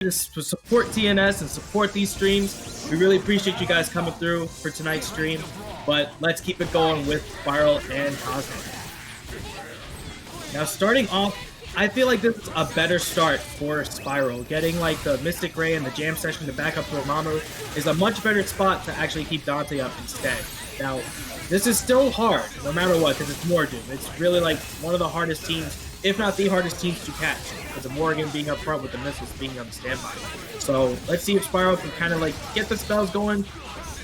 to support TNS and support these streams. We really appreciate you guys coming through for tonight's stream. But let's keep it going with Spiral and Cosmo. Now, starting off, I feel like this is a better start for Spiral. Getting like the Mystic Ray and the Jam Session to back up Dormammu is a much better spot to actually keep Dante up instead. Now, this is still hard, no matter what, because it's Morrigan. It's really like one of the hardest teams, if not the hardest teams to catch, because of Morrigan being up front with the missiles being on standby. So let's see if Spiral can kind of like get the spells going,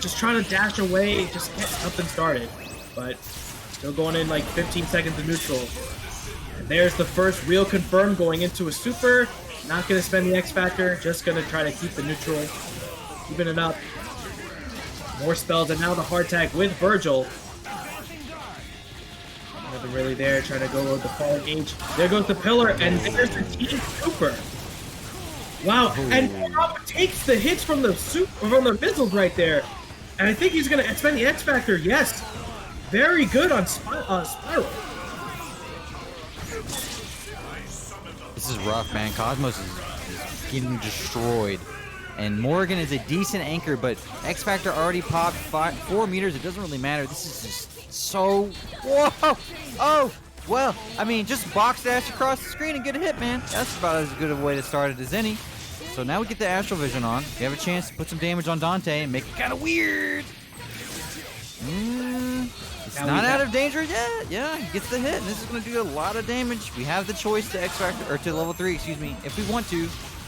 just trying to dash away, just get something started. But still going in like 15 seconds of neutral. And there's the first real confirm going into a super. Not going to spend the X Factor, just going to try to keep the neutral, keeping it up. More spells, and now the hard tag with Vergil. Nothing really there, trying to go with the falling age. There goes the pillar, and there's the team super. Wow, and Rob takes the hits from the missiles right there. And I think he's going to spend the X Factor. Yes, very good on Spiral. This is rough, man. Cosmos is getting destroyed. And Morrigan is a decent anchor, but X Factor already popped 4 meters. It doesn't really matter. This is just so... Whoa! Oh! Well, I mean, just box dash across the screen and get a hit, man. That's about as good a way to start it as any. So now we get the Astral Vision on. We have a chance to put some damage on Dante and make it kind of weird. It's not out of danger yet. Yeah, he gets the hit, and this is going to do a lot of damage. We have the choice to X Factor, or to level 3, excuse me, if we want to.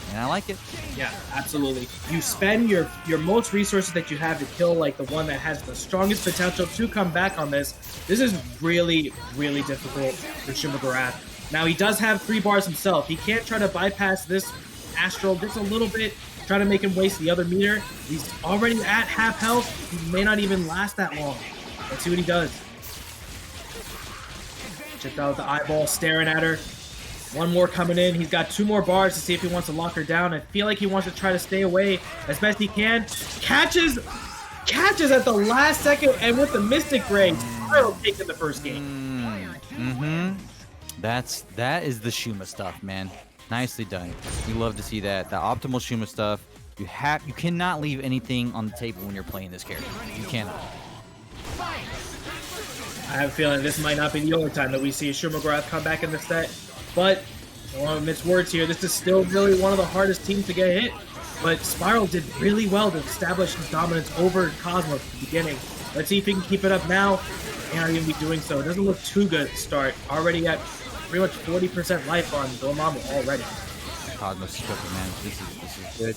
And I like it. Yeah, absolutely. You spend your most resources that you have to kill like the one that has the strongest potential to come back on this. This is really, really difficult for Shuma Gorath. Now, he does have 3 bars himself. He can't try to bypass this Astral just a little bit, try to make him waste the other meter. He's already at half health. He may not even last that long. Let's see what he does. Check out the eyeball staring at her. One more coming in. He's got 2 more bars to see if he wants to lock her down. I feel like he wants to try to stay away as best he can. Catches at the last second, and with the Mystic Ray, Spiral taking the first game. That is the Shuma stuff, man. Nicely done. We love to see that. The optimal Shuma stuff. You cannot leave anything on the table when you're playing this character. You cannot. I have a feeling this might not be the only time that we see a Shuma Gorath come back in the set. But, I want to mince words here, this is still really one of the hardest teams to get hit. But Spiral did really well to establish his dominance over Cosmo at the beginning. Let's see if he can keep it up now. And are going to be doing so. It doesn't look too good at the start. Already at pretty much 40% life on Dormammu already. Cosmos is cooking, man. This is good.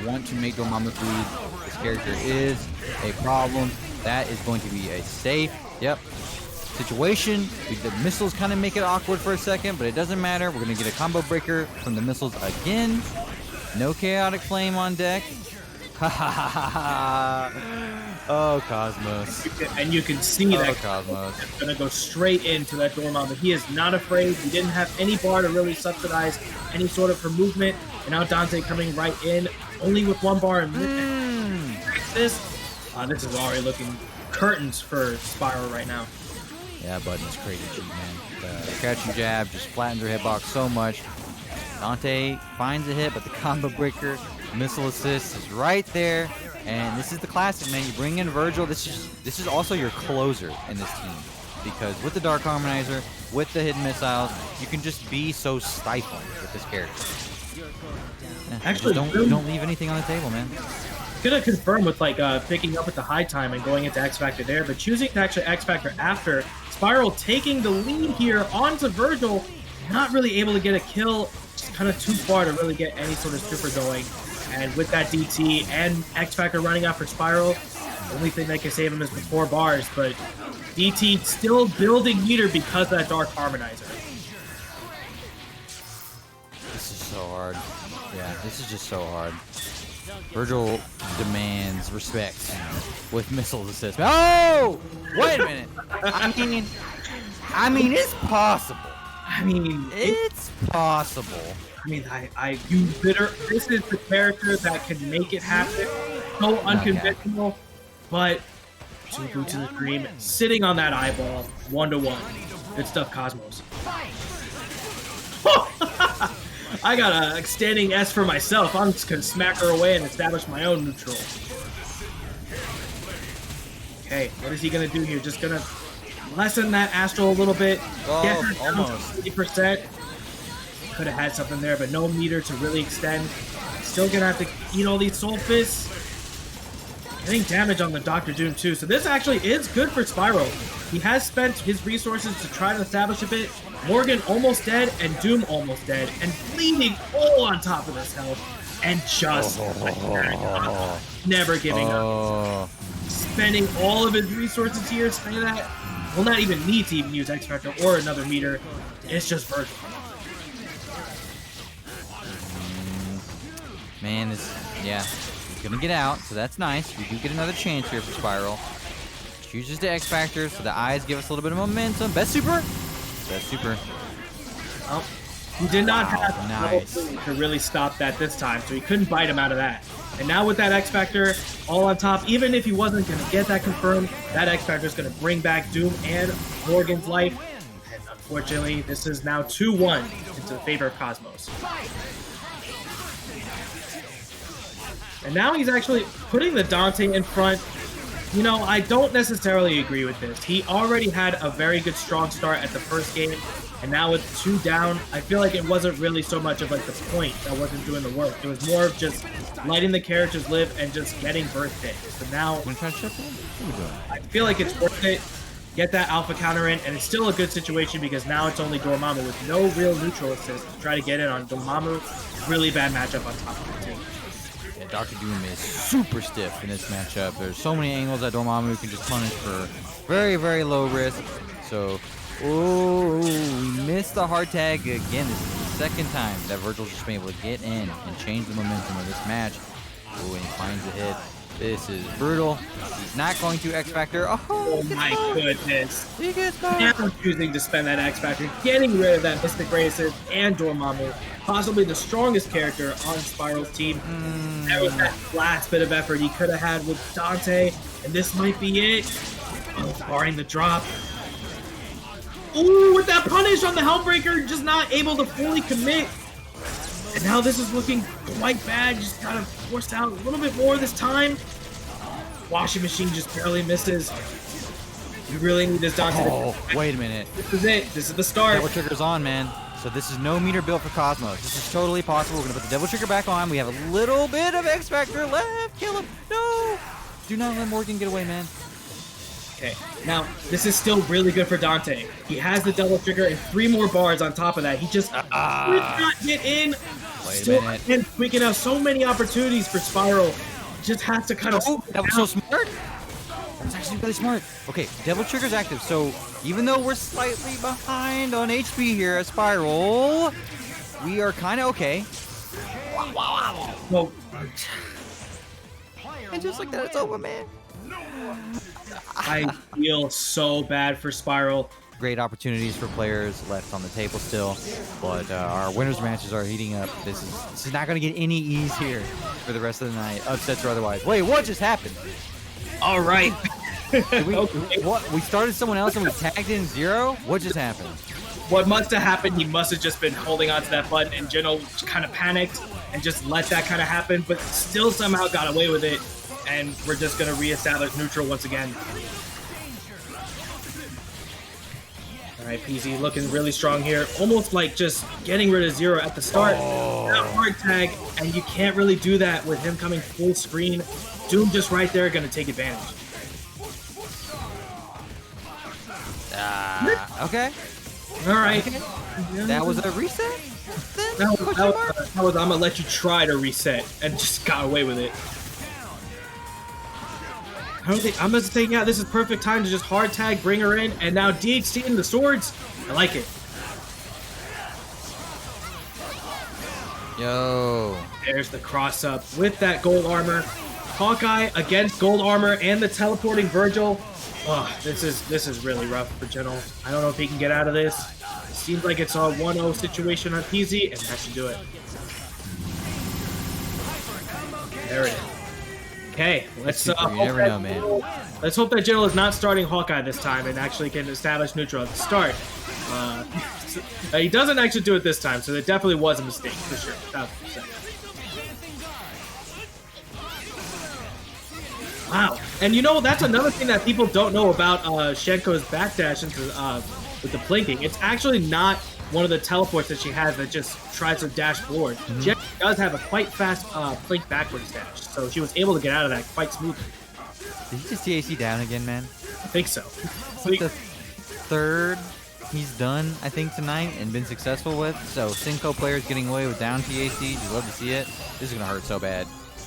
You want to make Dormammu bleed. This character is a problem. That is going to be a safe, situation. The missiles kind of make it awkward for a second, but it doesn't matter. We're going to get a combo breaker from the missiles again. No chaotic flame on deck. Ha ha ha ha ha. Oh, Cosmos. And you can see that Cosmos is going to go straight into that Dormammu. He is not afraid. He didn't have any bar to really subsidize any sort of her movement. And now Dante coming right in, only with 1 bar. And this is already looking curtains for Spiral right now. Yeah, Budden's crazy cheap, man. The crouching jab just flattens her hitbox so much. Dante finds a hit, but the combo breaker, missile assist is right there. And this is the classic, man. You bring in Vergil. This is also your closer in this team. Because with the Dark Harmonizer, with the hidden missiles, you can just be so stifling with this character. Yeah, actually, don't leave anything on the table, man. Gonna confirm with like picking up with the high time and going into X Factor there, but choosing to actually X Factor after. Spiral taking the lead here onto Vergil, not really able to get a kill, just kind of too far to really get any sort of super going. And with that DT and X Factor running out for Spiral, the only thing that can save him is the 4 bars, but DT still building meter because of that Dark Harmonizer. This is so hard. Yeah, this is just so hard. Vergil demands respect with missiles assist. Oh! Wait a minute. I mean, it's possible. It's possible. This is the character that can make it happen. So unconventional, but two boots to the cream, sitting on that eyeball, 1-to-1. Good stuff, Cosmos. I got a standing S for myself. I'm just gonna smack her away and establish my own neutral. Okay, what is he gonna do here? Just gonna lessen that Astral a little bit. Get her down almost. to 50%. Could have had something there, but no meter to really extend. Still gonna have to eat all these Soul Fists. Getting damage on the Dr. Doom too, so this actually is good for Spyro. He has spent his resources to try to establish a bit. Morgan almost dead, and Doom almost dead, and bleeding all on top of his health. And just like that, never giving up. Spending all of his resources here, spending that. Will not even need to even use X Factor or another meter. It's just Vergil. Man, he's gonna get out, so that's nice. We do get another chance here for Spiral. Chooses the X Factor, so the eyes give us a little bit of momentum. Best super. Well, he did not have nice to really stop that this time, so he couldn't bite him out of that. And now with that X Factor all on top, even if he wasn't going to get that confirmed, that X Factor is going to bring back Doom and Morgan's life. And unfortunately, this is now 2-1 into the favor of Cosmos. And now he's actually putting the Dante in front. You know, I don't necessarily agree with this. He already had a very good, strong start at the first game, and now with 2 down, I feel like it wasn't really so much of like the point that wasn't doing the work. It was more of just letting the characters live and just getting birth hit. So now, I feel like it's worth it. Get that alpha counter in, and it's still a good situation because now it's only Dormammu with no real neutral assist to try to get in on Dormammu. Really bad matchup on top of the team. Dr. Doom is super stiff in this matchup. There's so many angles that Dormammu can just punish for very, very low risk. So, we missed the hard tag again. This is the second time that Vergil's just been able to get in and change the momentum of this match. Oh, and he finds a hit. This is brutal. He's not going to X Factor. Oh my goodness. He gets back. Now choosing to spend that X Factor, getting rid of that Mystic Races and Dormammu. Possibly the strongest character on Spiral's team. There was that last bit of effort he could have had with Dante, and this might be it. Oh, barring the drop. Ooh, with that punish on the Hellbreaker, just not able to fully commit. And now this is looking quite bad. Just gotta force out a little bit more this time. Washing machine just barely misses. You really need this Dante. Oh, wait a minute. This is it. This is the start. Double trigger's on, man. So this is no meter built for Cosmos. This is totally possible. We're gonna put the double trigger back on. We have a little bit of X Factor left. Kill him. No. Do not let Morgan get away, man. Okay, now this is still really good for Dante. He has the double trigger and 3 more bars on top of that. He just could not get in. Wait a minute. And we can have so many opportunities for Spiral. Just has to kind of. Oh, that was so smart. That's actually really smart. Okay, double trigger's active. So even though we're slightly behind on HP here at Spiral, we are kind of okay. Well, and just like that, it's over, man. I feel so bad for Spiral. Great opportunities for players left on the table still, but our winners matches are heating up. This is not going to get any ease here for the rest of the night, upsets or otherwise. Wait, what just happened? All right. What? We started someone else and we tagged in 0? What just happened? What must have happened, he must have just been holding on to that button, and Jinal kind of panicked and just let that kind of happen, but still somehow got away with it, and we're just going to reestablish neutral once again. All right, PZ looking really strong here. Almost like just getting rid of 0 at the start. That hard tag, and you can't really do that with him coming full screen. Doom just right there, going to take advantage. Okay. All right. Okay. That was a reset? That was I'm going to let you try to reset, and just got away with it. I'm just saying, yeah, this is perfect time to just hard tag, bring her in, and now DHC in the swords. I like it. Yo. There's the cross up with that gold armor. Hawkeye against gold armor and the teleporting Vergil. Oh, this is really rough for Jinal. I don't know if he can get out of this. It seems like it's a 1-0 situation on PZ, and that should do it. There it is. Okay, let's hope that Jinal is not starting Hawkeye this time and actually can establish neutral at the start. He doesn't actually do it this time, so it definitely was a mistake for sure. 1000%. Wow. And you know, that's another thing that people don't know about Hsien-Ko's backdash into, with the plinking. It's actually not one of the teleports that she has that just tries to dash forward. She actually does have a quite fast plink backwards dash, so she was able to get out of that quite smoothly. Did he just TAC down again, man? I think so. It's like the third he's done, I think, tonight and been successful with. So Hsien-Ko players getting away with down TAC. You love to see it. This is going to hurt so bad.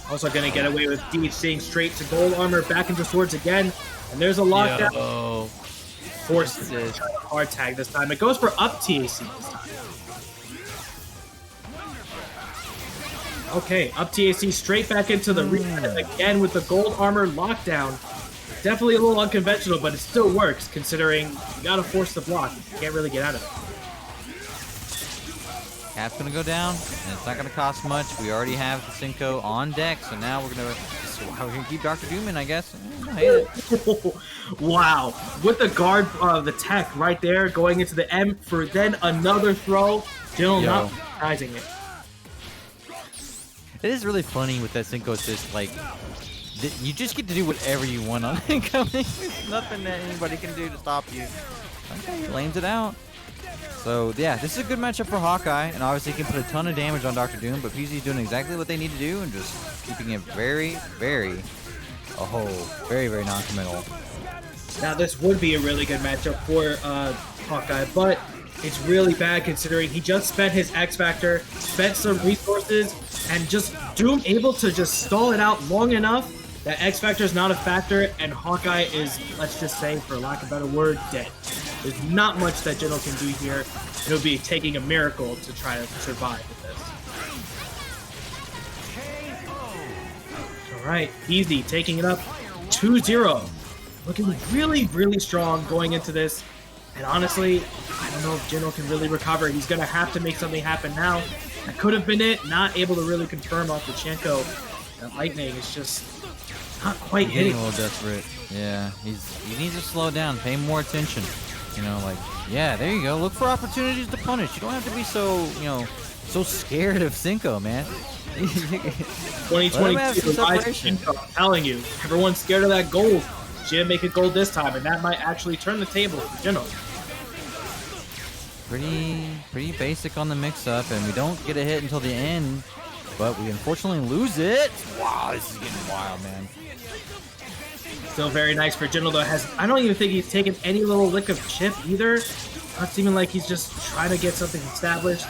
Also going to get away with DHCing straight to gold armor, back into swords again. And there's a lockdown. Yo. Forces it. Hard tag this time. It goes for up TAC this time. Okay, up TAC straight back into the reset again with the gold armor lockdown. Definitely a little unconventional, but it still works considering you gotta force the block. You can't really get out of it. Cap's gonna go down, and it's not gonna cost much. We already have the Hsien-Ko on deck, so now we're gonna keep Dr. Doom in, I guess. I hate it. Wow, with the guard, the tech right there, going into the M for then another throw. Jinal not surprising it. It is really funny with that Hsien-Ko assist, like, you just get to do whatever you want on incoming. There's nothing that anybody can do to stop you. Okay, he lanes it out. So, yeah, this is a good matchup for Hawkeye, and obviously he can put a ton of damage on Dr. Doom, but PZ's doing exactly what they need to do and just keeping it very, very non-committal. Now, this would be a really good matchup for Hawkeye, but it's really bad considering he just spent his X Factor, spent some resources, and just Doom able to just stall it out long enough that X Factor is not a factor, and Hawkeye is, let's just say, for lack of a better word, dead. There's not much that Jinal can do here. It'll be taking a miracle to try to survive with this. Alright, easy, taking it up 2-0. Looking really, really strong going into this. And honestly, I don't know if Jinal can really recover. He's going to have to make something happen now. That could have been it. Not able to really confirm off the Hsien-Ko. That lightning is just not quite hitting. A little desperate. Yeah, he needs to slow down, pay more attention. You know, like, yeah, there you go. Look for opportunities to punish. You don't have to be so, so scared of Hsien-Ko, man. 2022, I'm telling you, everyone's scared of that gold. She didn't make it gold this time, and that might actually turn the table for Jinal. Pretty basic on the mix-up, and we don't get a hit until the end, but we unfortunately lose it. Wow, this is getting wild, man. Still very nice for Jinal, though. I don't even think he's taken any little lick of chip either. Not seeming like he's just trying to get something established.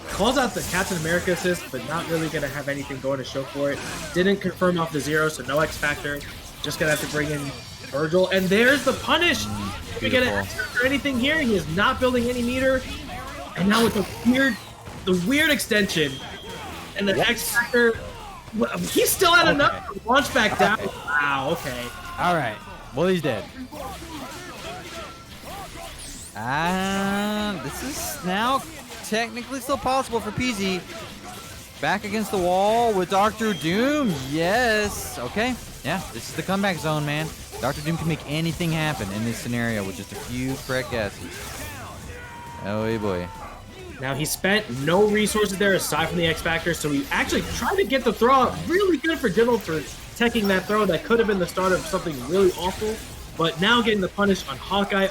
Calls out the Captain America assist, but not really going to have anything going to show for it. Didn't confirm off the 0, so no X Factor. Just going to have to bring in Vergil. And there's the punish. We get an X Factor or anything here. He is not building any meter. And now with the weird extension and the X Factor, he's still at another launch back down. Wow, okay. All right. Well, he's dead. This is now technically still possible for PZ. Back against the wall with Dr. Doom. Yes. Okay. Yeah, this is the comeback zone, man. Dr. Doom can make anything happen in this scenario with just a few correct guesses. Oh, boy. Now, he spent no resources there aside from the X Factor, so he actually tried to get the throw out. Really good for Jinal for teching that throw. That could have been the start of something really awful. But now getting the punish on Hawkeye,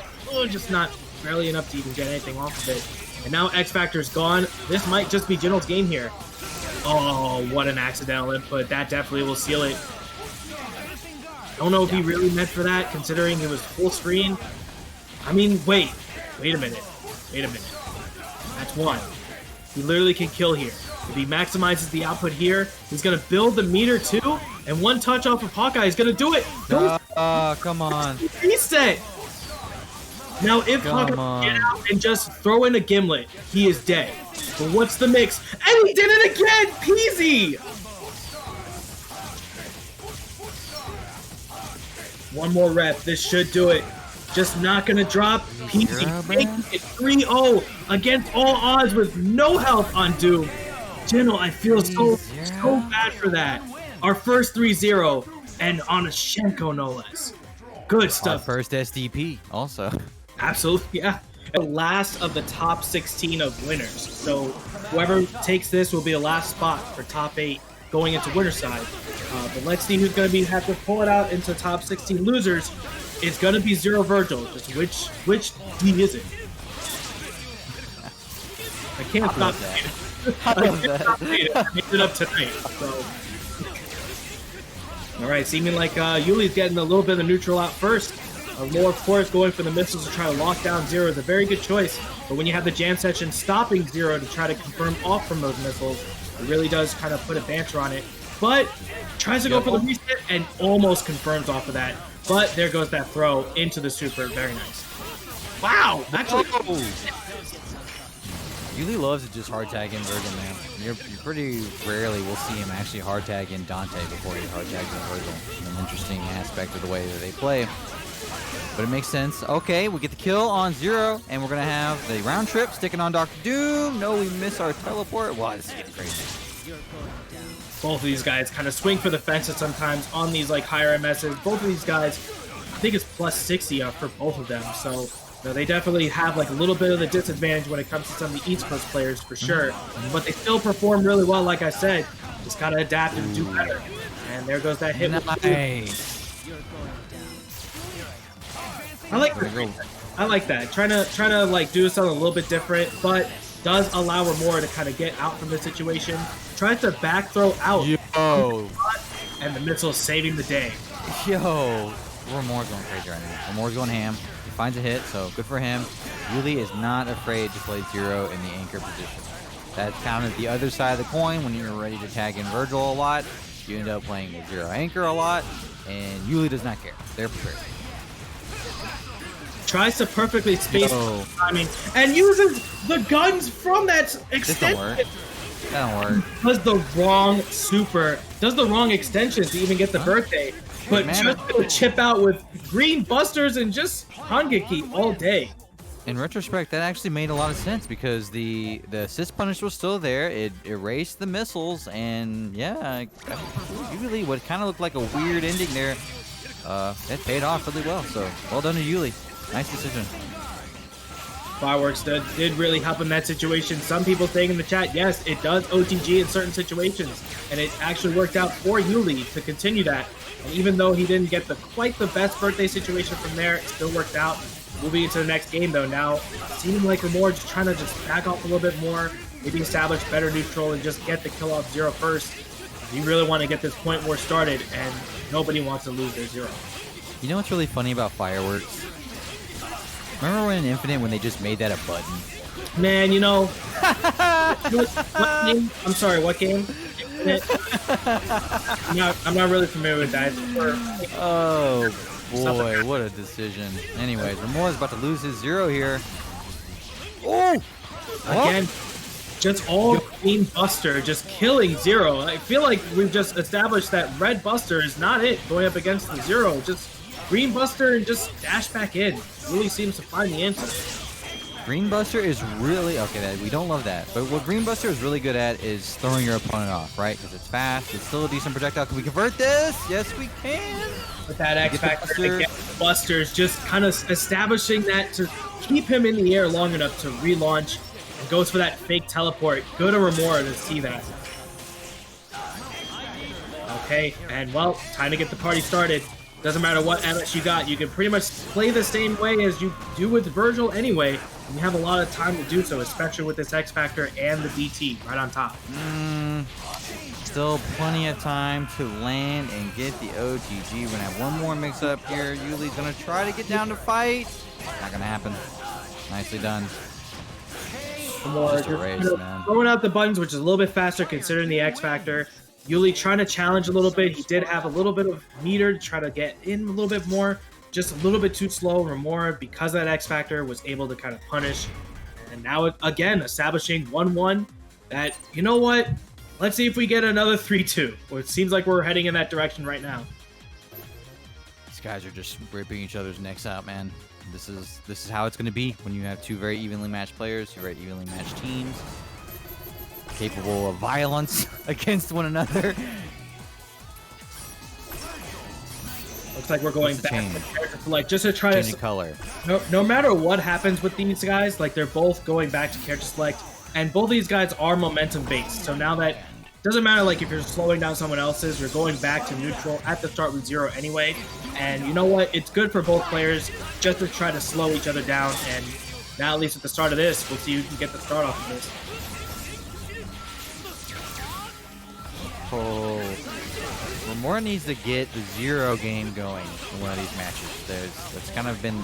just not barely enough to even get anything off of it. And now X Factor's gone. This might just be Jinal's game here. Oh, what an accidental input. That definitely will seal it. Don't know if he really meant for that, considering it was full screen. I mean, wait a minute. That's one. He literally can kill here. If he maximizes the output here, he's going to build the meter too, and one touch off of Hawkeye is going to do it. Come on. Reset. Now, if Hawkeye can get out and just throw in a gimlet, he is dead. But what's the mix? And he did it again! Peasy! One more rep. This should do it. Just not going to drop. Peasy making it 3-0 against all odds with no health on Doom. Jinal, I feel so bad for that. Our first 3-0, and on a Hsien-Ko no less. Good stuff. Our first SDP also. Absolutely, yeah. The last of the top 16 of winners. So whoever takes this will be the last spot for top 8 going into winner side. But let's see who's going to have to pull it out into top 16 losers. It's going to be Zero Vergil. Just which D is it? I can't stop it. I made it up tonight. So. All right, seeming like Yuli's getting a little bit of neutral out first. More, of course, going for the missiles to try to lock down Zero is a very good choice. But when you have the jam session stopping Zero to try to confirm off from those missiles, it really does kind of put a banter on it. But tries to go for the reset and almost confirms off of that. But there goes that throw into the super. Very nice. Wow! Actually, Yuli loves to just hard tag in Vergil, man. You pretty rarely will see him actually hard tag in Dante before he hard tags in Vergil. An interesting aspect of the way that they play. But it makes sense. Okay, we get the kill on Zero, and we're going to have the round trip sticking on Dr. Doom. No, we miss our teleport. Wow, this is getting crazy. Both of these guys kind of swing for the fences sometimes on these like higher MSs. Both of these guys, I think it's plus 60 for both of them. So they definitely have like a little bit of the disadvantage when it comes to some of the East Coast players for sure. But they still perform really well, like I said. Just got to adapt and do better. And there goes that hit. Nice. I like that. Trying to like do something a little bit different, but does allow Romora to kind of get out from the situation. Tries to back throw out. Yo. And the missile saving the day. Yo. Romora's going crazy right now. Romora's going ham. He finds a hit, so good for him. Yuli is not afraid to play Zero in the anchor position. That's kind of the other side of the coin. When you're ready to tag in Vergil a lot, you end up playing the Zero anchor a lot, and Yuli does not care. They're prepared. Tries to perfectly space timing and uses the guns from that extension. That don't work. Does the wrong super, does the wrong extensions to even get the birthday, but just gonna chip out with green busters and just Hangeki all day. In retrospect, that actually made a lot of sense because the assist punish was still there. It erased the missiles, and yeah, Yuli, what kind of looked like a weird ending there, it paid off really well. So well done to Yuli. Nice decision. Fireworks did really help in that situation. Some people saying in the chat, yes, it does OTG in certain situations, and it actually worked out for Yuli to continue that. And even though he didn't get quite the best birthday situation from there, it still worked out. Moving into the next game, though, now seeming like Romora just trying to just back off a little bit more, maybe establish better neutral and just get the kill off Zero first. You really want to get this point war started, and nobody wants to lose their Zero. You know what's really funny about Fireworks? Remember when in Infinite when they just made that a button? Man, you know, what game? I'm sorry, what game? I'm not really familiar with that. Oh boy, what a decision. Anyways, Romora's about to lose his Zero here. Oh! Again, just all green buster, just killing Zero. I feel like we've just established that red buster is not it going up against the Zero. Just green buster and just dash back in. Really seems to find the answer. Green Buster is really okay. We don't love that, but what Green Buster is really good at is throwing your opponent off, right? Because it's fast. It's still a decent projectile. Can we convert this? Yes, we can. With that X Factor, again, Buster's just kind of establishing that to keep him in the air long enough to relaunch, and goes for that fake teleport. Go to Romora to see that. Okay, and well, time to get the party started. Doesn't matter what MS you got, you can pretty much play the same way as you do with Vergil anyway, and you have a lot of time to do so, especially with this X Factor and the DT right on top. Still plenty of time to land and get the OTG. We're gonna have one more mix up here. Yuli's gonna try to get down to fight. Not gonna happen. Nicely done. Just a race, man. Throwing out the buttons, which is a little bit faster considering the X Factor. Yuli trying to challenge a little bit. He did have a little bit of meter to try to get in a little bit more. Just a little bit too slow. Romora, because of that X Factor, was able to kind of punish. And now, again, establishing 1-1. That, you know what? Let's see if we get another 3-2. Well, it seems like we're heading in that direction right now. These guys are just ripping each other's necks out, man. This is how it's going to be when you have two very evenly matched players, two very evenly matched teams, capable of violence against one another. Looks like we're going back to character select just to try Changing to color. no matter what happens with these guys, like they're both going back to character select, and both of these guys are momentum based. So now that doesn't matter, like if you're slowing down someone else's, you're going back to neutral at the start with 0 anyway. And you know what? It's good for both players just to try to slow each other down. And now, at least at the start of this, we'll see who can get the start off of this. Oh, Romora needs to get the 0 game going in one of these matches. That's kind of been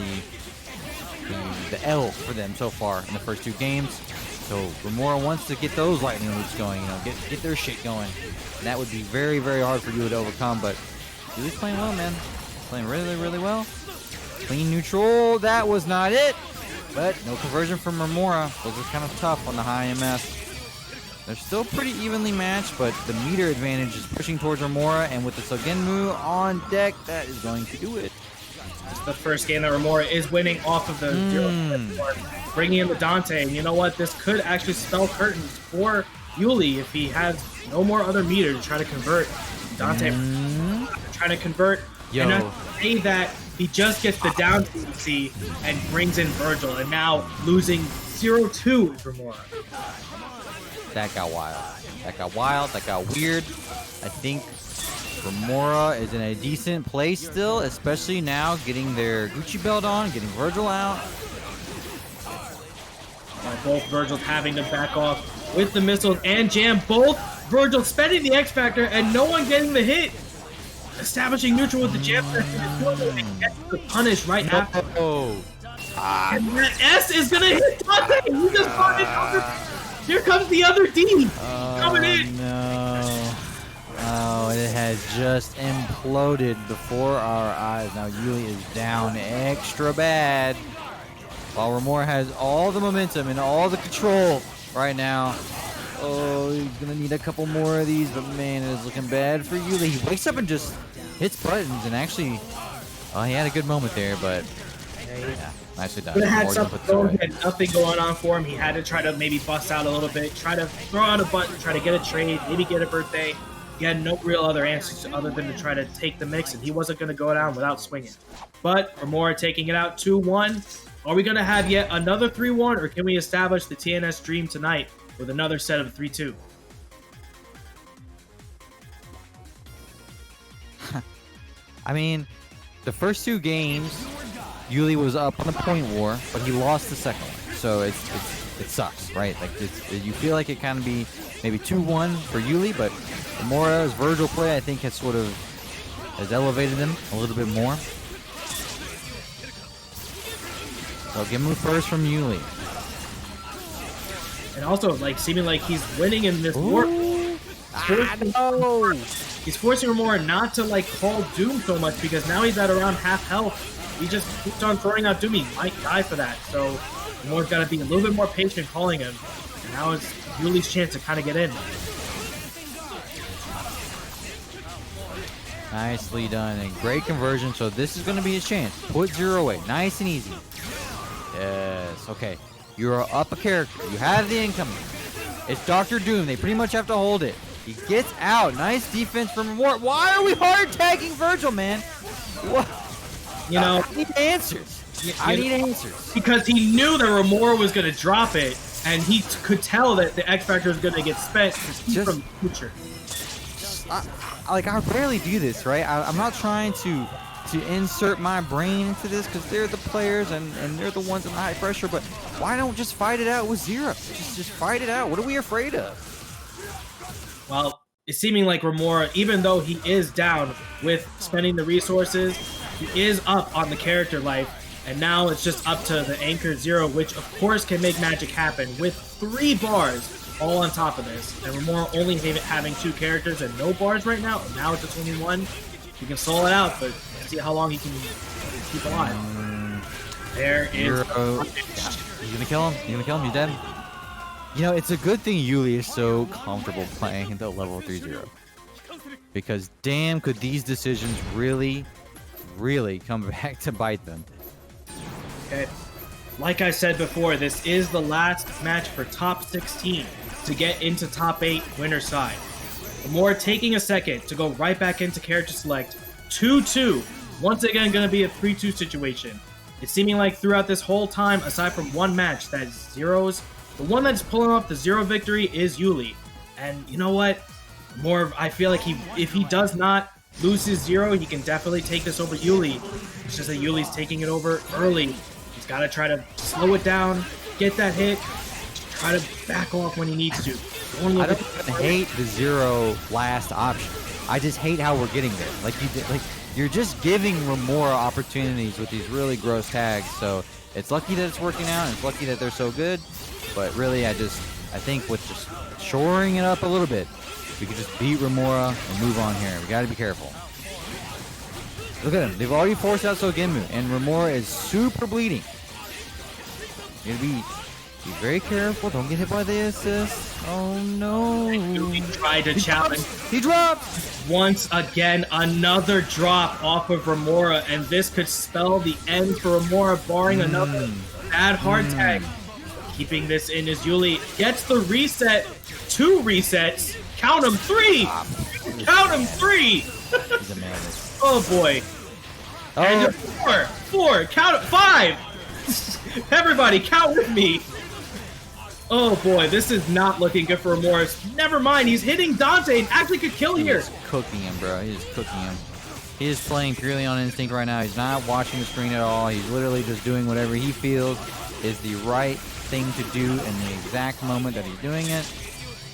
the L for them so far in the first 2 games. So Romora wants to get those lightning loops going, you know, get their shit going. And that would be very, very hard for you to overcome, but Yuli's playing well, man. Playing really, really well. Clean neutral, that was not it. But no conversion from Romora. Those are kind of tough on the high MS. They're still pretty evenly matched, but the meter advantage is pushing towards Romora, and with the Sogenmu on deck, that is going to do it. It's the first game that Romora is winning off of the 0, bringing in the Dante. And you know what? This could actually spell curtains for Yuli if he has no more other meter to try to convert. Dante trying to convert. Yo. And I say that he just gets the down CC and brings in Vergil, and now losing 0-2 with Romora. That got wild. That got wild. That got weird. I think Romora is in a decent place still, especially now getting their Gucci belt on, getting Vergil out. Both Vergils having to back off with the missiles and jam. Both Vergil spending the X Factor and no one getting the hit. Establishing neutral with the jam and gets the punish right after. And that S is going to hit Dante. He just brought it over. Here comes the other D coming in. No. Oh, it has just imploded before our eyes. Now Yuli is down extra bad. While Romora has all the momentum and all the control right now. Oh, he's going to need a couple more of these, but man, it is looking bad for Yuli. He wakes up and just hits buttons, and actually, oh, he had a good moment there, but yeah, nicely done. But it had something going. He had nothing going on for him. He had to try to maybe bust out a little bit, try to throw out a button, try to get a trade, maybe get a birthday. He had no real other answers other than to try to take the mix, and he wasn't going to go down without swinging. But Romora taking it out 2-1. Are we going to have yet another 3-1, or can we establish the TNS dream tonight with another set of 3-2? I mean, the first 2 games, Yuli was up on the point war, but he lost the second one. So it sucks, right? Like you feel like it kind of be maybe 2-1 for Yuli, but Romora's Vergil play, I think, has elevated him a little bit more. So give him a first from Yuli. And also, like, seeming like he's winning in this war. No! He's forcing Romora not to, like, call Doom so much because now he's at around half health. He just keeps on throwing out Doom. He might die for that. So Romora's got to be a little bit more patient calling him. And now it's Yuli's chance to kind of get in. Nicely done and great conversion. So this is going to be his chance. Put 0 away. Nice and easy. Yes. Okay. You're up a character. You have the incoming. It's Dr. Doom. They pretty much have to hold it. He gets out. Nice defense from Romora. Why are we hard tagging Vergil, man? What? You know, I need answers. I need answers. Because he knew that Romora was going to drop it, and he could tell that the X Factor was going to get spent because he's from the future. I rarely do this, right? I'm not trying to insert my brain into this because they're the players and they're the ones in the high pressure, but why don't just fight it out with 0? Just fight it out. What are we afraid of? Well, it's seeming like Romora, even though he is down with spending the resources, he is up on the character life, and now it's just up to the Anchor 0, which of course can make magic happen with 3 bars all on top of this. And Romora only having 2 characters and no bars right now, and now it's just only 1. He can stall it out, but see how long he can keep alive. There is... You gonna kill him? You gonna kill him? He's dead? You know, it's a good thing Yuli is so comfortable playing the level 3-0. Because damn, could these decisions really, really come back to bite them. Okay. Like I said before, this is the last match for top 16 to get into top 8 winner side. Romora taking a second to go right back into character select. 2-2 once again going to be a 3-2 situation. It's seeming like throughout this whole time, aside from one match that is zeros, the one that's pulling off the 0 victory is Yuli. And you know what? I feel like if he does not lose his 0, he can definitely take this over Yuli. It's just that Yuli's taking it over early. He's got to try to slow it down, get that hit, try to back off when he needs to. I don't hate the 0 last option. I just hate how we're getting there. Like you're just giving Romora opportunities with these really gross tags. So it's lucky that it's working out, and it's lucky that they're so good. But really, I think with just shoring it up a little bit, we could just beat Romora and move on here. We got to be careful. Look at them. They've already forced out Sogenmu, and Romora is super bleeding. You gotta be very careful. Don't get hit by the assist. Oh no. He tried to challenge. He dropped. Once again, another drop off of Romora, and this could spell the end for Romora, barring another bad hard tag. Keeping this in as Yuli gets the reset. 2 resets. Count them 3. Count them 3. He's a man. Oh boy. Oh. And 4. Count it. 5. Everybody, count with me. Oh boy, this is not looking good for Romora. Never mind, he's hitting Dante and actually could kill here. He's cooking him, bro. He's cooking him. He is playing purely on instinct right now. He's not watching the screen at all. He's literally just doing whatever he feels is the right thing to do in the exact moment that he's doing it.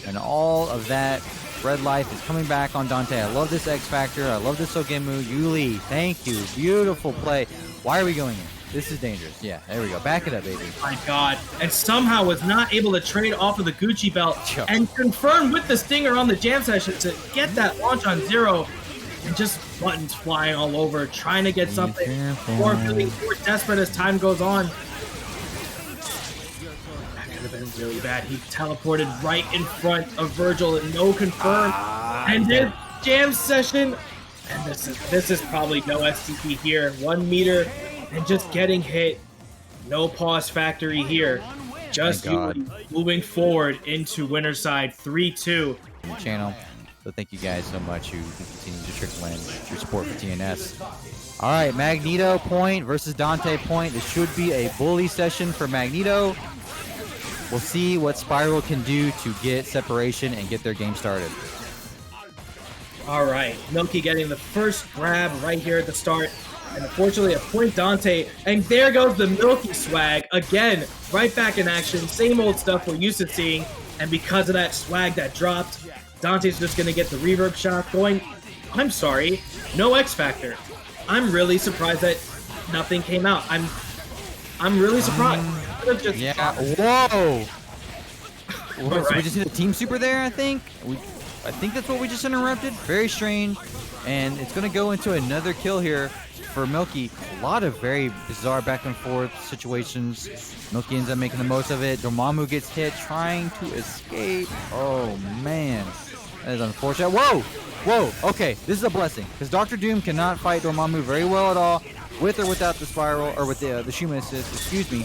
And all of that red life is coming back on Dante. I love this X Factor. I love this Sogenmu. Yuli, thank you. Beautiful play. Why are we going in? This is dangerous. Yeah, there we go. Back it up, baby. My God. And somehow was not able to trade off of the Gucci belt and confirm with the stinger on the jam session to get that launch on 0. And just buttons flying all over, trying to get something more feeling more desperate as time goes on. That could have been really bad. He teleported right in front of Vergil and no confirm. And then jam session. And this is probably no STP here. 1 meter and just getting hit. No pause factory here. Just moving forward into winner side 3-2. The channel. So thank you guys so much who continue to trickle in your support for TNS. All right, Magneto point versus Dante point. This should be a bully session for Magneto. We'll see what Spiral can do to get separation and get their game started. All right, Milky getting the first grab right here at the start. And unfortunately, a point Dante. And there goes the Milky swag. Again, right back in action. Same old stuff we're used to seeing. And because of that swag that dropped, Dante's just going to get the reverb shot going. I'm sorry, no X Factor. I'm really surprised that nothing came out. I'm really surprised. Yeah, whoa! So right. we just hit a team super there, I think. I think that's what we just interrupted. Very strange. And it's going to go into another kill here for Milky. A lot of very bizarre back and forth situations. Milky ends up making the most of it. Dormammu gets hit trying to escape. Oh, man. That is unfortunate. Whoa! Whoa! Okay, this is a blessing. Because Dr. Doom cannot fight Dormammu very well at all. With or without the spiral, or with the Shuma assist. Excuse me.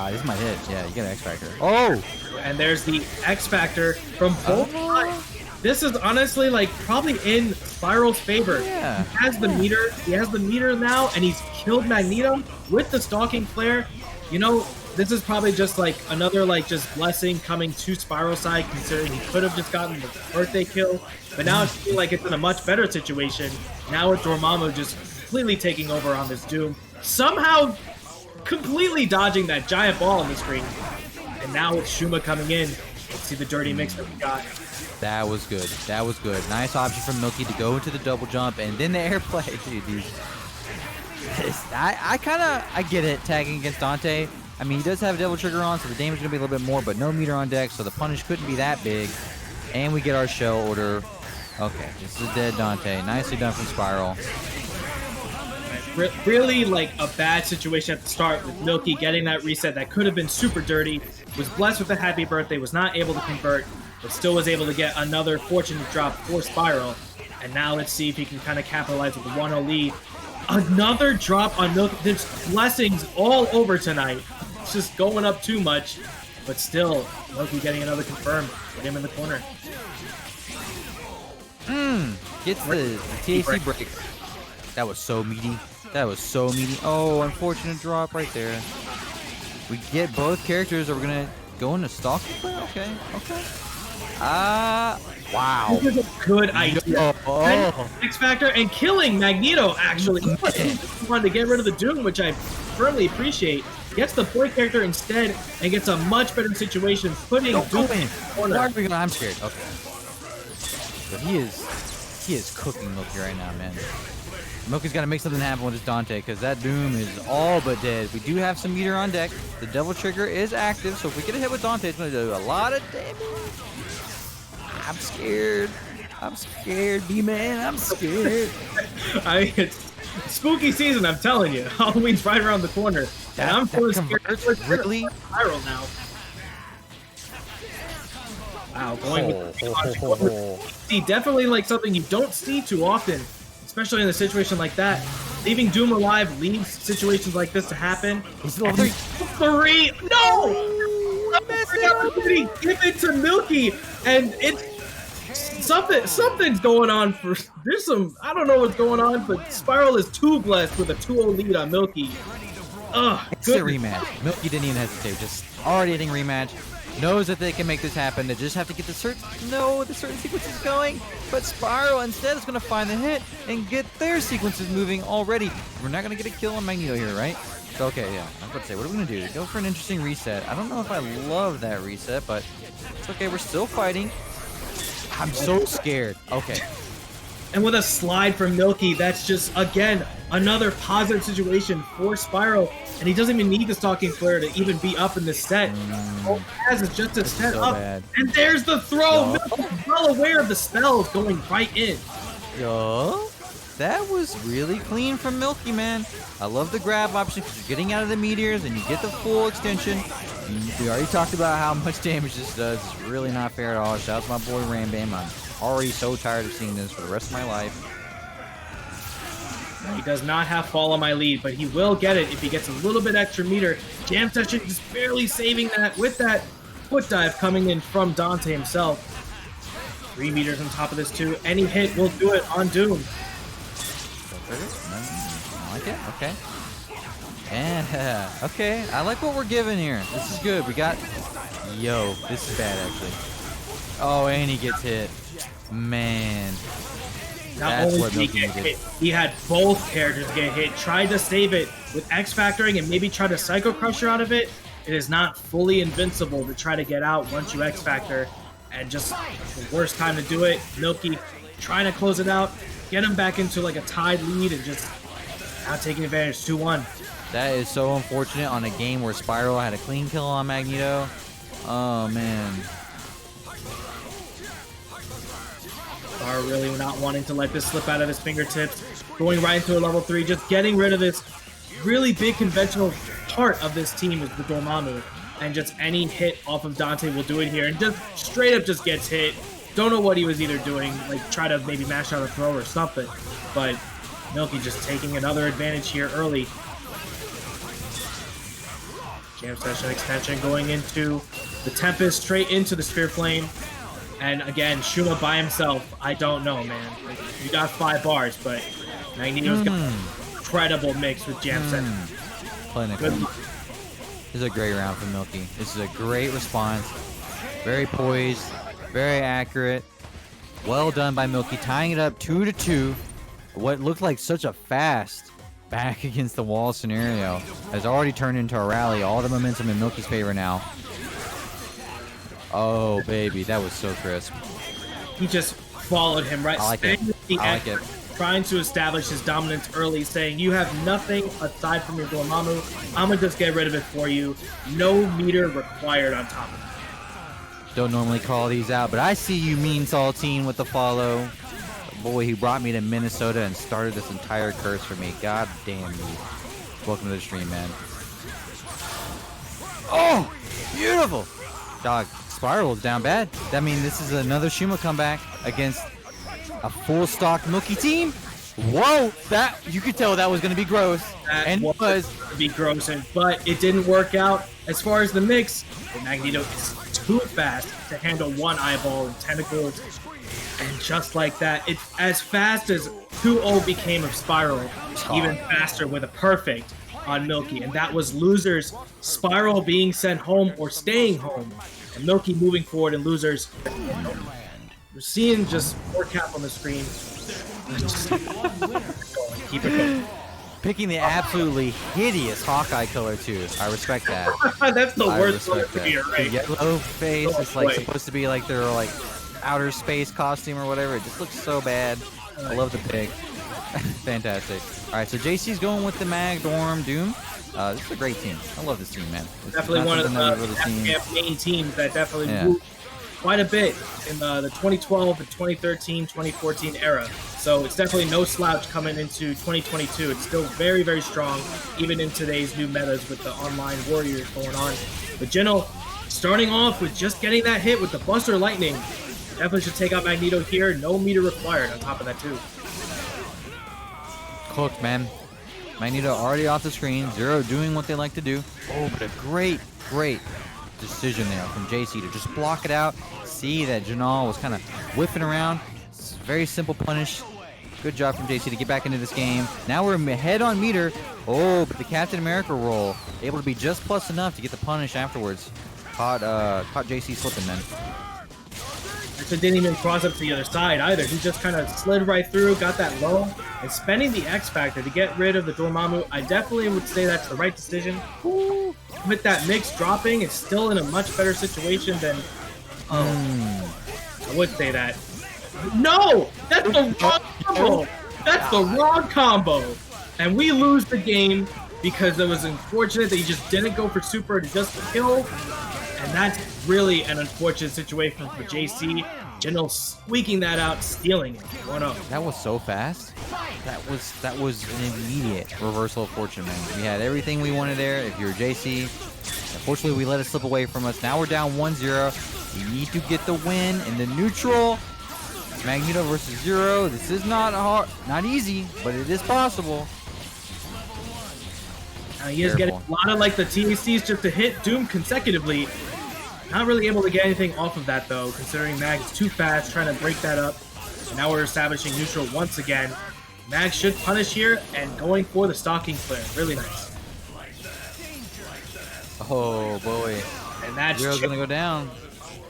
This might hit. Yeah, you get an X Factor. Oh! And there's the X Factor from both sides. This is honestly like probably in Spiral's favor. Yeah. He has the meter. He has the meter now, and he's killed Magneto with the stalking flare. You know, this is probably just like another like just blessing coming to Spiral side, considering he could have just gotten the birthday kill. But now I feel like it's in a much better situation. Now with Dormammu just completely taking over on this Doom. Somehow completely dodging that giant ball on the screen. And now with Shuma coming in, let's see the dirty mix that we got. That was good. That was good. Nice option from Milky to go into the double jump and then the airplay. Dude, I get it, tagging against Dante. I mean, he does have a double trigger on, so the damage is going to be a little bit more, but no meter on deck, so the punish couldn't be that big. And we get our shell order. Okay, this is dead Dante. Nicely done from Spiral. Really like a bad situation at the start with Milky getting that reset that could have been super dirty. Was blessed with a happy birthday, was not able to convert, but still was able to get another fortunate drop for Spiral. And now let's see if he can kind of capitalize with the 1-0 lead. Another drop on Milky. There's blessings all over tonight. It's just going up too much, but still, Milky getting another confirm. Put him in the corner. Gets the TAC break. That was so meaty. That was so meaty. Oh, unfortunate drop right there. We get both characters. Are we gonna go into stalk? Okay. Wow. This is a good idea. X Factor and killing Magneto, actually. He wanted to get rid of the Doom, which I firmly appreciate. Gets the boy character instead and gets a much better situation, putting Doom in the corner. I'm scared. Okay. But he is cooking Milky right now, man. Milky's got to make something happen with his Dante, because that Doom is all but dead. We do have some meter on deck. The Devil Trigger is active, so if we get a hit with Dante, it's going to do a lot of damage. I'm scared. I'm scared, B-Man. I'm scared. I mean, it's spooky season, I'm telling you. Halloween's right around the corner. And I'm feeling scared. Really? Viral now. Wow, going see, definitely like something you don't see too often, especially in a situation like that. Leaving Doom alive leaves situations like this to happen. He's level 3. No! Give it to Milky, and it's something's going on. There's some, I don't know what's going on, but Spiral is too blessed with a 2-0 lead on Milky. It's a rematch. Milky didn't even hesitate, just already hitting rematch. Knows that they can make this happen. They just have to get the certain sequence is going. But Spiral instead is going to find the hit and get their sequences moving already. We're not going to get a kill on Magneto here, right? So, okay, yeah. I was about to say, what are we going to do? Go for an interesting reset. I don't know if I love that reset, but it's okay. We're still fighting. I'm so scared. Okay. And with a slide from Milky, that's just, again, another positive situation for Spiral. And he doesn't even need the Stalking Flare to even be up in this set. All he has is just a set up. Bad. And there's the throw! Milky's well aware of the spells going right in. Yo, that was really clean from Milky, man. I love the grab option because you're getting out of the meteors and you get the full extension. We already talked about how much damage this does. It's really not fair at all. Shout out to my boy Rambam. I'm already so tired of seeing this for the rest of my life. He does not have fall on my lead, but he will get it if he gets a little bit extra meter. Jam Session just barely saving that with that foot dive coming in from Dante himself. 3 meters on top of this too. Any hit will do it on Doom. I like it. Okay. Yeah. Okay. I like what we're giving here. This is good. We got. Yo, this is bad actually. Oh, and he gets hit. Man. Not only did he get hit, he had both characters get hit. Tried to save it with X Factoring and maybe try to Psycho Crusher out of it. It is not fully invincible to try to get out once you X Factor. And just the worst time to do it. Milky trying to close it out, get him back into like a tied lead and just now taking advantage. 2-1. That is so unfortunate on a game where Spiral had a clean kill on Magneto. Oh, man. Are really not wanting to let this slip out of his fingertips. Going right into a level 3, just getting rid of this really big conventional part of this team is the Dormammu. And just any hit off of Dante will do it here. And just straight up just gets hit. Don't know what he was either doing, like try to maybe mash out a throw or something. But Milky just taking another advantage here early. Jam Session extension going into the Tempest, straight into the Spear Flame. And again, Shuma by himself, I don't know, man. Like, you got 5 bars, but Magneto's got an incredible mix with Jam Session. Clinical. This is a great round for Milky. This is a great response. Very poised, very accurate. Well done by Milky, tying it up 2-2. What looked like such a fast back against the wall scenario has already turned into a rally. All the momentum in Milky's favor now. Oh, baby, that was so crisp. He just followed him right. I like it. I like it. Trying to establish his dominance early, saying, you have nothing aside from your Dormammu. I'm going to just get rid of it for you. No meter required on top of it. Don't normally call these out, but I see you, Mean Saltine, with the follow. The boy who brought me to Minnesota and started this entire curse for me. God damn you. Welcome to the stream, man. Oh, beautiful. Dog, Spiral is down bad. That means this is another Shuma comeback against a full stock Milky team. Whoa, that you could tell that was going to be gross. That was going to be gross, but it didn't work out. As far as the mix, Magneto is too fast to handle one eyeball and tentacles. And just like that, it's as fast as 2-0 became of Spiral, even faster with a perfect on Milky. And that was Loser's Spiral being sent home or staying home. And Milky moving forward and Losers. We're seeing just more cap on the screen. Keep it going. Picking the absolutely hideous Hawkeye color too. I respect that. That's the worst color to be, right? The yellow face is like supposed to be like their like outer space costume or whatever. It just looks so bad. I love the pick. Fantastic. All right, so JC's going with the Mag, Dorm, Doom. This is a great team. I love this team, man. This definitely one of the main teams that definitely moved quite a bit in the 2012, the 2013, 2014 era. So it's definitely no slouch coming into 2022. It's still very, very strong, even in today's new metas with the online warriors going on. But Jinal starting off with just getting that hit with the Buster Lightning. Definitely should take out Magneto here. No meter required on top of that, too. Cooked, man. Magneto already off the screen. Zero doing what they like to do. Oh, but a great, great decision there from JC to just block it out. See that Jinal was kind of whipping around. It's a very simple punish. Good job from JC to get back into this game. Now we're ahead on meter. Oh, but the Captain America roll. Able to be just plus enough to get the punish afterwards. Caught JC slipping, man. It didn't even cross up to the other side either. He just kind of slid right through, got that low, and spending the X Factor to get rid of the Dormammu. I definitely would say that's the right decision. Ooh. With that mix dropping, it's still in a much better situation than... I would say that. No! That's the wrong combo! That's the wrong combo! And we lose the game because it was unfortunate that he just didn't go for super to just kill. And that's really an unfortunate situation for JC. Jinal squeaking that out, stealing it. 1-0. That was so fast. That was an immediate reversal of fortune, man. We had everything we wanted there. If you're JC, unfortunately we let it slip away from us. Now we're down 1-0. We need to get the win in the neutral. It's Magneto versus Zero. This is not hard, not easy, but it is possible. He is getting a lot of like the TACs just to hit Doom consecutively. Not really able to get anything off of that though, considering Mag is too fast, trying to break that up. And now we're establishing neutral once again. Mag should punish here and going for the stalking flare. Really nice. Oh boy. And that's Zero's gonna go down.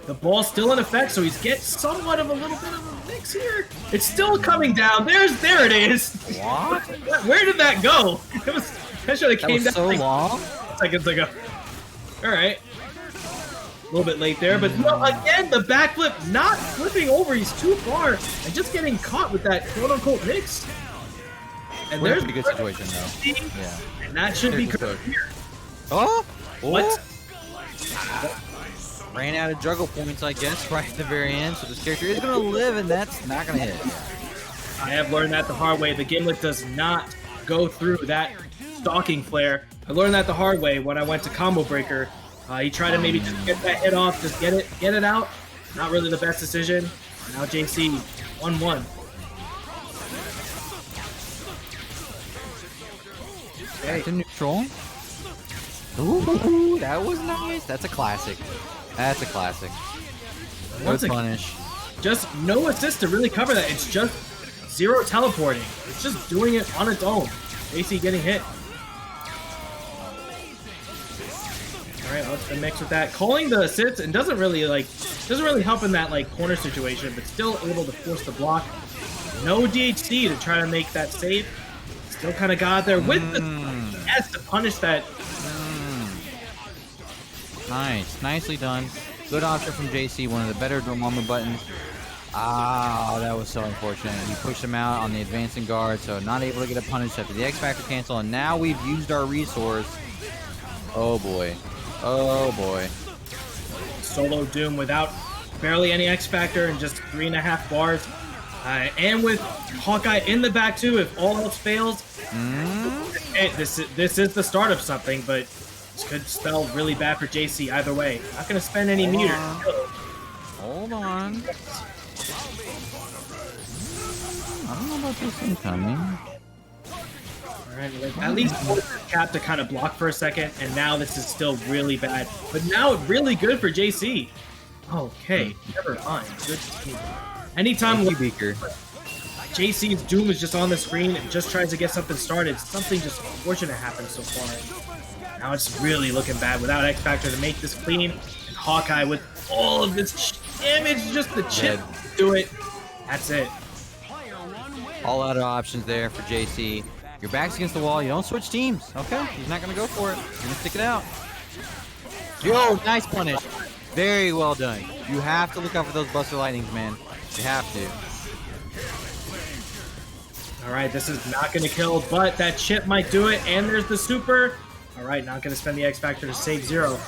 The ball's still in effect, so he's getting somewhat of a little bit of a mix here. It's still coming down. There it is. What? Where did that go? That should have came down so like long. Seconds ago. All right. A little bit late there, but no, again, the backflip not flipping over. He's too far and just getting caught with that quote-unquote mix. And there's a pretty good situation, though. Yeah. And that should be good here. Oh! What? Ran out of juggle points, I guess, right at the very end. So this character is going to live, and that's not going to hit. I have learned that the hard way. The gimlet does not go through that stalking flare. I learned that the hard way when I went to Combo Breaker. He tried to maybe just get that hit off, just get it out. Not really the best decision. Now JC, 1-1. Back to neutral. Ooh, that was nice. That's a classic. That's a classic. Good punish. Just no assist to really cover that. It's just Zero teleporting. It's just doing it on its own. JC getting hit. Alright, let's mix with that. Calling the assists and doesn't really help in that like corner situation, but still able to force the block. No DHC to try to make that save. Still kind of got there with the S to punish that. Nice. Nicely done. Good option from JC, one of the better Dormammu buttons. Ah, that was so unfortunate. He pushed him out on the advancing guard, so not able to get a punish after the X Factor cancel, and now we've used our resource. Oh boy. Oh boy. Solo Doom without barely any X Factor and just 3.5 bars. And with Hawkeye in the back too, if all else fails. This is the start of something, but this could spell really bad for JC either way. Not going to spend any meter. Hold on. I don't know about this thing coming. Alright, at least force Cap to kind of block for a second, and now this is still really bad. But now really good for JC. Okay, never mind. Good team. Anytime Thank you, Beaker. JC's Doom is just on the screen and just tries to get something started, something just unfortunate happens so far. Now it's really looking bad without X Factor to make this clean. And Hawkeye with all of this damage, just the chip do it. That's it. All out of options there for JC. Your back's against the wall. You don't switch teams. Okay, he's not gonna go for it. He's gonna stick it out. Yo, nice punish. Very well done. You have to look out for those Buster Lightnings, man. You have to. All right, this is not going to kill, but that chip might do it, and there's the super. All right, not going to spend the X Factor to save Zero.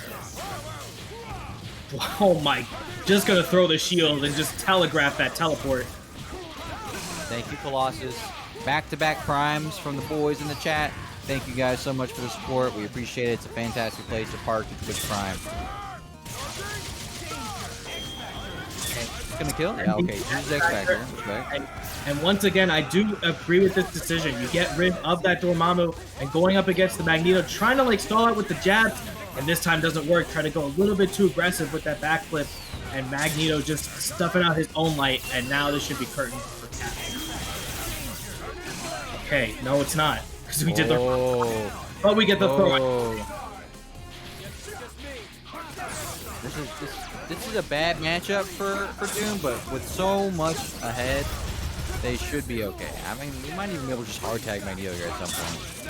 Oh my, just going to throw the shield and just telegraph that teleport. Thank you, Colossus. Back-to-back primes from the boys in the chat. Thank you guys so much for the support. We appreciate it. It's a fantastic place to park to Twitch Prime. It's gonna kill? Yeah, okay. Here's the X Factor. Respect. And once again, I do agree with this decision. You get rid of that Dormammu and going up against the Magneto, trying to like stall out with the jabs, and this time doesn't work. Try to go a little bit too aggressive with that backflip, and Magneto just stuffing out his own light, and now this should be curtain for Cap. Okay, no it's not, because we did the but we get the throw. This is a bad matchup for Doom, but with so much ahead, they should be okay. I mean, we might even be able to just hard tag Magneto here at some point.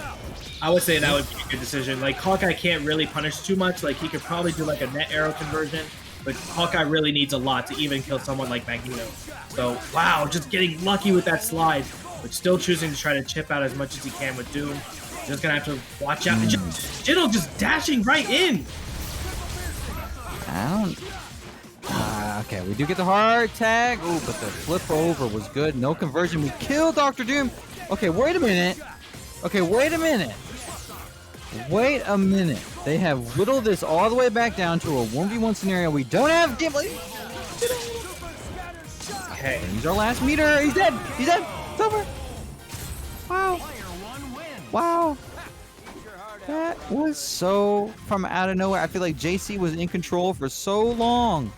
I would say that would be a good decision. Like, Hawkeye can't really punish too much. Like, he could probably do like a net arrow conversion, but Hawkeye really needs a lot to even kill someone like Magneto. So, wow, just getting lucky with that slide, but still choosing to try to chip out as much as he can with Doom. Just gonna have to watch out. Jinal just dashing right in. I don't... okay, we do get the hard tag. Oh, but the flip over was good. No conversion. We killed Dr. Doom. Okay, wait a minute. Okay, wait a minute. Wait a minute. They have whittled this all the way back down to a 1v1 scenario. We don't have Gimli. Okay. He's our last meter. He's dead. He's dead. It's over. Wow. Wow. That was so from out of nowhere. I feel like JC was in control for so long.